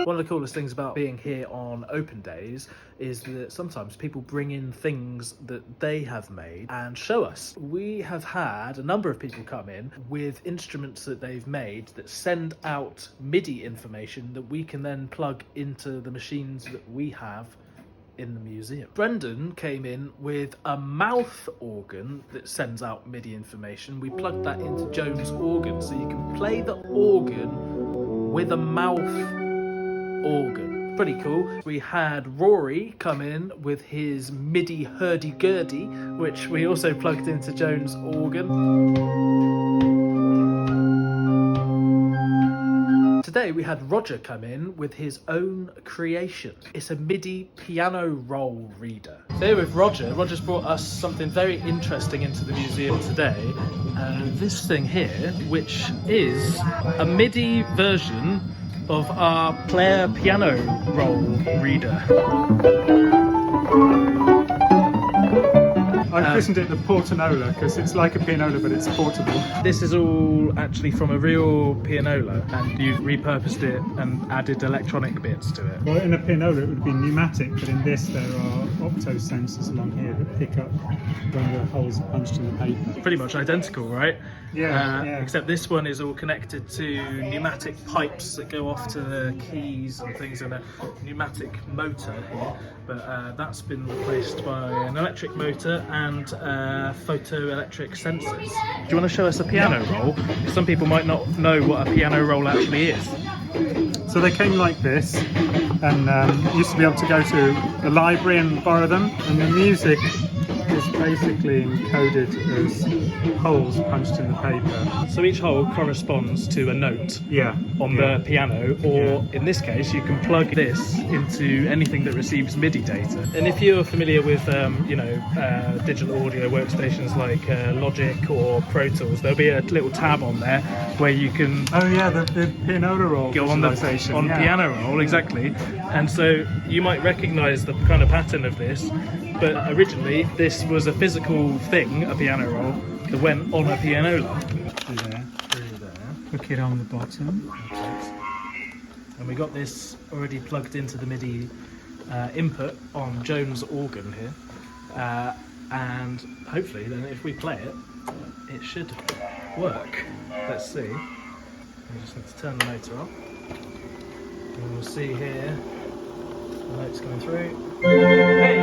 One of the coolest things about being here on open days is that sometimes people bring in things that they have made and show us. We have had a number of people come in with instruments that they've made that send out MIDI information that we can then plug into the machines that we have in the museum. Brendan came in with a mouth organ that sends out MIDI information. We plugged that into Joan's organ, so you can play the organ with a mouth organ. Pretty cool. We had Rory come in with his MIDI hurdy-gurdy, which we also plugged into Joan's organ. Today we had Roger come in with his own creation. It's a MIDI piano roll reader. So here with Roger, Roger's brought us something very interesting into the museum today. This thing here, which is a MIDI version of our player piano roll reader. I've christened it the Portanola because it's like a pianola but it's portable. This is all actually from a real pianola, and you've repurposed it and added electronic bits to it. Well, in a pianola it would be pneumatic, but in this there are opto sensors along here that pick up when the holes are punched in the paper. Pretty much identical, right? Yeah, Except this one is all connected to pneumatic pipes that go off to the keys and things, and a pneumatic motor here. But that's been replaced by an electric motor and photoelectric sensors. Do you want to show us a piano roll? Some people might not know what a piano roll actually is. So they came like this, and you used to be able to go to a library and borrow them, and the music is basically encoded as holes punched in the paper. So each hole corresponds to a note on the piano, or in this case you can plug this into anything that receives MIDI data. And if you're familiar with digital audio workstations like Logic or Pro Tools, there'll be a little tab on there where you can the pianola roll go on piano roll, exactly. And so you might recognize the kind of pattern of this, but originally this was a physical thing, a piano roll, that went on a pianola. Through there. Hook it on the bottom. And we got this already plugged into the MIDI input on Joan's organ here. And hopefully then if we play it, it should work. Let's see. We just need to turn the motor off. And we'll see here the notes coming through. Hey!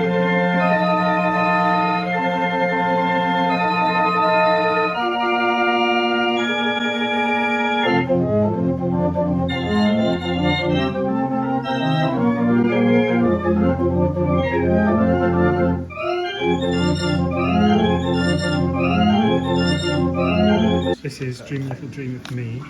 This is Dream Little Dream of Me.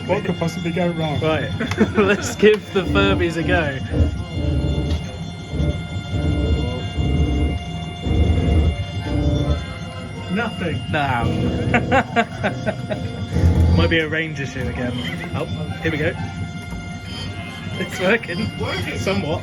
What could possibly go wrong? Right, let's give the Furbies a go. Nothing. Nah. Might be a range issue again. Oh, here we go. It's working. Somewhat.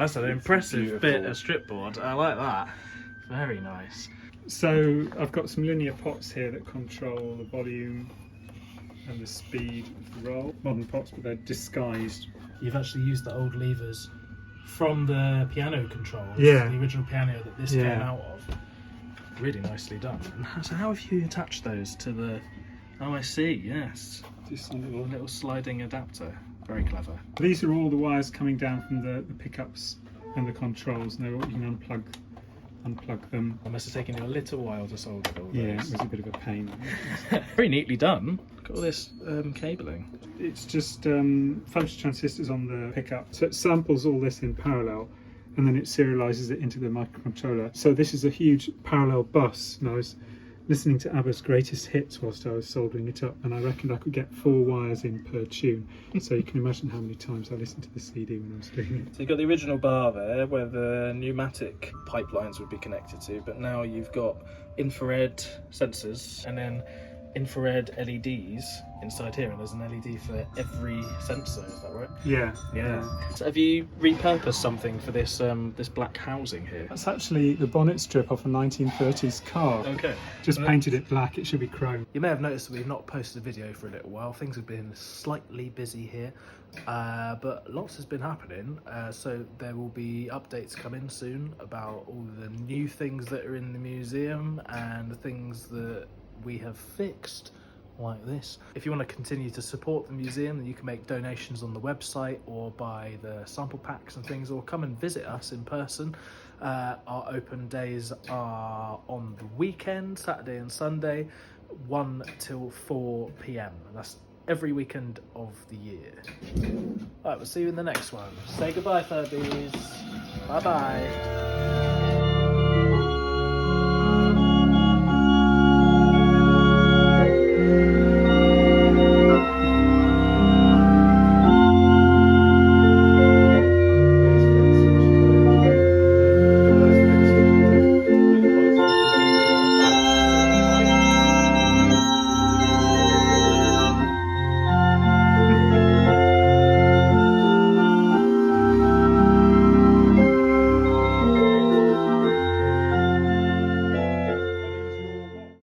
that's an impressive bit beautiful. of stripboard. I like that. Very nice. So I've got some linear pots here that control the volume and the speed of the roll. Modern pots, but they're disguised. You've actually used the old levers from the piano controls, Yeah. the original piano that this Yeah. came out of. Really nicely done. And so how have you attached those to the... Oh, I see, yes. Just a A little. little sliding adapter. Very clever. These are all the wires coming down from the pickups and the controls, and you can unplug them. It must have taken you a little while to solder all Yeah, it those. was a bit of a pain. Very neatly done. Look at all this cabling. It's just function transistors on the pickup, so it samples all this in parallel, and then it serializes it into the microcontroller. So this is a huge parallel bus, and I was listening to ABBA's greatest hits whilst I was soldering it up, and I reckoned I could get 4 wires in per tune. So you can imagine how many times I listened to the CD when I was doing it. So you've got the original bar there where the pneumatic pipelines would be connected to, but now you've got infrared sensors and then infrared LEDs inside here, and there's an LED for every sensor, is that right? Yeah. So have you repurposed something for this this black housing here? That's actually the bonnet strip off a 1930s car. Okay. Just painted it black, it should be chrome. You may have noticed that we've not posted a video for a little while. Things have been slightly busy here, but lots has been happening. So there will be updates coming soon about all the new things that are in the museum and the things that we have fixed, like this. If you want to continue to support the museum, then you can make donations on the website or buy the sample packs and things, or come and visit us in person. Our open days are on the weekend, Saturday and Sunday, 1 till 4 p.m. And that's every weekend of the year. All right, we'll see you in the next one. Say goodbye, Furbies. Bye-bye.